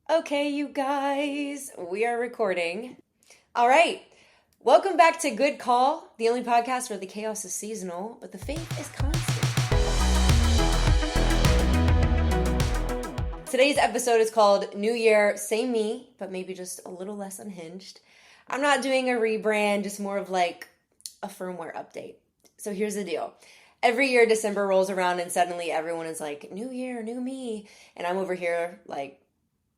Okay, you guys, we are recording. All right. Welcome back to Good Call, the only podcast where the chaos is seasonal, but the faith is constant. Today's episode is called New Year, Same Me, but maybe just a little less unhinged. I'm not doing a rebrand, just more of like a firmware update. So here's the deal. Every year, December rolls around and suddenly everyone is like, New Year, new me. And I'm over here like,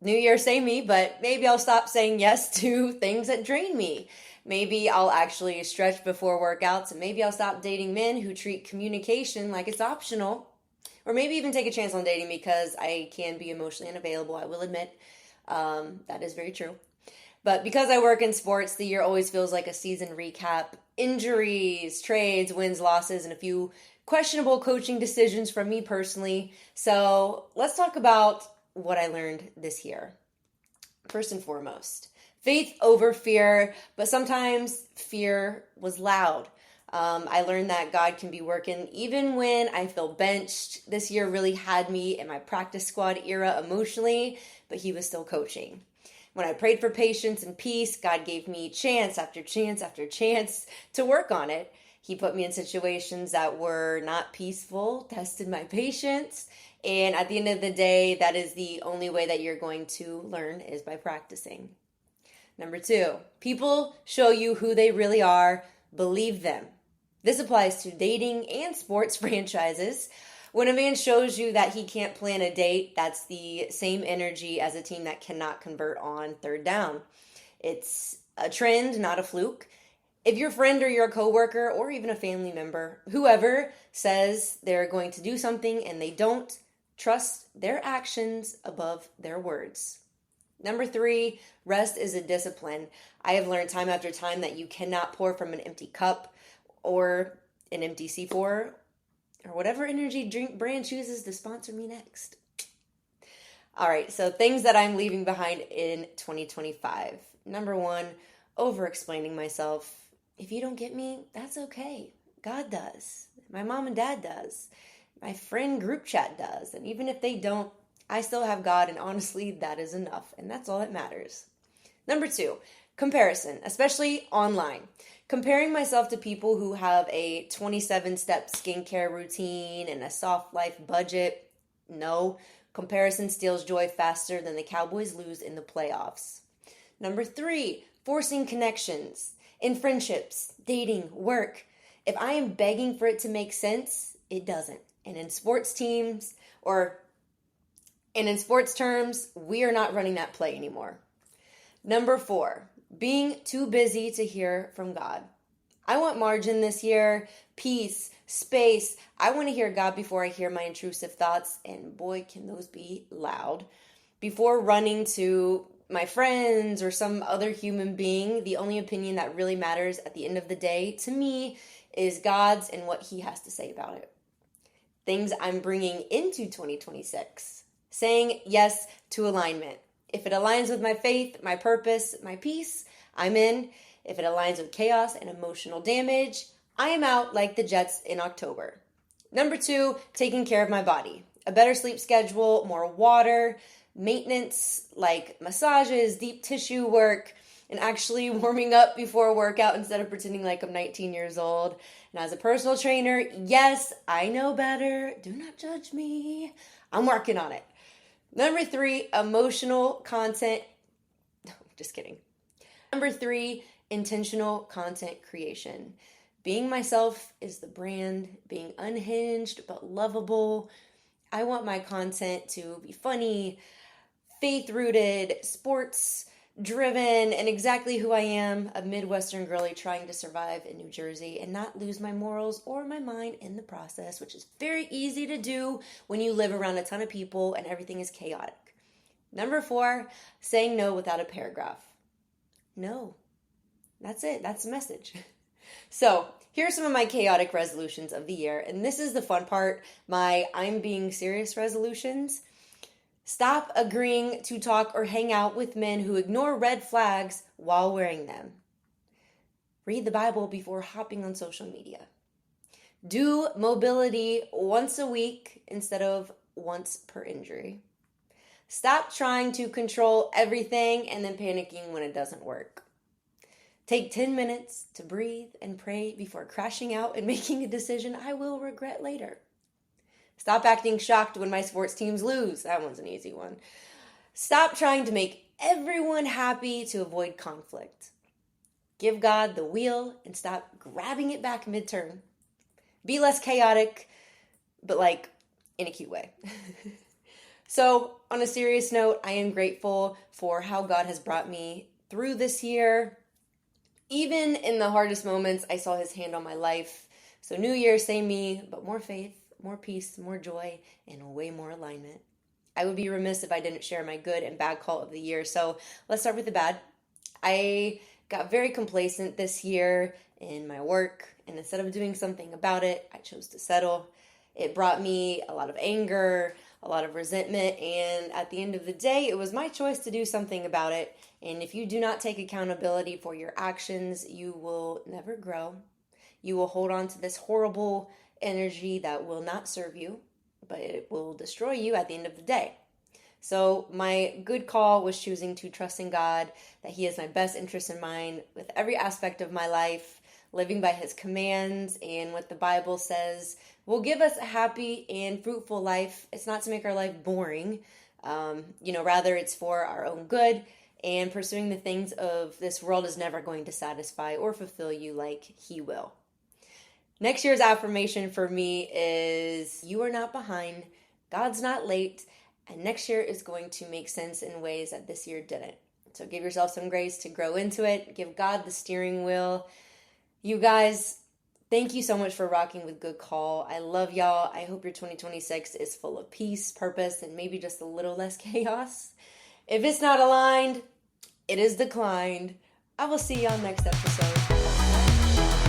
New Year, same me, but maybe I'll stop saying yes to things that drain me. Maybe I'll actually stretch before workouts, and maybe I'll stop dating men who treat communication like it's optional. Or maybe even take a chance on dating because I can be emotionally unavailable, I will admit. That is very true. But because I work in sports, the year always feels like a season recap. Injuries, trades, wins, losses, and a few questionable coaching decisions from me personally. So let's talk about what I learned this year. First and foremost, faith over fear, but sometimes fear was loud. I learned that God can be working even when I feel benched. This year really had me in my practice squad era emotionally, but he was still coaching. When I prayed for patience and peace, God gave me chance after chance after chance to work on it. He put me in situations that were not peaceful, tested my patience, and at the end of the day, that is the only way that you're going to learn is by practicing. Number 2, people show you who they really are. Believe them. This applies to dating and sports franchises. When a man shows you that he can't plan a date, that's the same energy as a team that cannot convert on third down. It's a trend, not a fluke. If your friend or your coworker or even a family member, whoever, says they're going to do something and they don't, trust their actions above their words. Number 3, rest is a discipline. I have learned time after time that you cannot pour from an empty cup or an empty C4 or whatever energy drink brand chooses to sponsor me next. All right, so things that I'm leaving behind in 2025. Number 1, over-explaining myself. If you don't get me, that's okay. God does. My mom and dad does. My friend group chat does. And even if they don't, I still have God, and honestly, that is enough. And that's all that matters. Number 2, comparison, especially online. Comparing myself to people who have a 27-step skincare routine and a soft life budget. No, comparison steals joy faster than the Cowboys lose in the playoffs. Number 3, forcing connections in friendships, dating, work. If I am begging for it to make sense, it doesn't. And in sports terms, we are not running that play anymore. Number 4, being too busy to hear from God. I want margin this year, peace, space. I want to hear God before I hear my intrusive thoughts, and boy, can those be loud. Before running to my friends or some other human being, the only opinion that really matters at the end of the day, to me, is God's and what he has to say about it. Things I'm bringing into 2026. Saying yes to alignment. If it aligns with my faith, my purpose, my peace, I'm in. If it aligns with chaos and emotional damage, I am out like the Jets in October. Number 2, taking care of my body. A better sleep schedule, more water, maintenance like massages, deep tissue work, and actually warming up before a workout instead of pretending like I'm 19 years old. And as a personal trainer, yes, I know better. Do not judge me. I'm working on it. Number 3, emotional content. No, just kidding. Number 3, intentional content creation. Being myself is the brand. Being unhinged but lovable. I want my content to be funny, faith-rooted, sports-driven, and exactly who I am, a Midwestern girly trying to survive in New Jersey and not lose my morals or my mind in the process, which is very easy to do when you live around a ton of people and everything is chaotic. Number 4, saying no without a paragraph. No. That's it. That's the message. So, here are some of my chaotic resolutions of the year, and this is the fun part, my I'm being serious resolutions. Stop agreeing to talk or hang out with men who ignore red flags while wearing them. Read the Bible before hopping on social media. Do mobility once a week instead of once per injury. Stop trying to control everything and then panicking when it doesn't work. Take 10 minutes to breathe and pray before crashing out and making a decision I will regret later. Stop acting shocked when my sports teams lose. That one's an easy one. Stop trying to make everyone happy to avoid conflict. Give God the wheel and stop grabbing it back mid-turn. Be less chaotic, but in a cute way. So, on a serious note, I am grateful for how God has brought me through this year. Even in the hardest moments, I saw his hand on my life. So New Year, same me, but more faith, more peace, more joy, and way more alignment. I would be remiss if I didn't share my good and bad call of the year. So let's start with the bad. I got very complacent this year in my work, and instead of doing something about it, I chose to settle. It brought me a lot of anger, a lot of resentment, and at the end of the day, it was my choice to do something about it. And if you do not take accountability for your actions, you will never grow. You will hold on to this horrible energy that will not serve you, but it will destroy you at the end of the day. So my good call was choosing to trust in God, that he has my best interest in mind with every aspect of my life, living by his commands and what the Bible says will give us a happy and fruitful life. It's not to make our life boring. Rather it's for our own good, and pursuing the things of this world is never going to satisfy or fulfill you like he will. Next year's affirmation for me is you are not behind, God's not late, and next year is going to make sense in ways that this year didn't. So give yourself some grace to grow into it. Give God the steering wheel. You guys, thank you so much for rocking with Good Call. I love y'all. I hope your 2026 is full of peace, purpose, and maybe just a little less chaos. If it's not aligned, it is declined. I will see y'all next episode.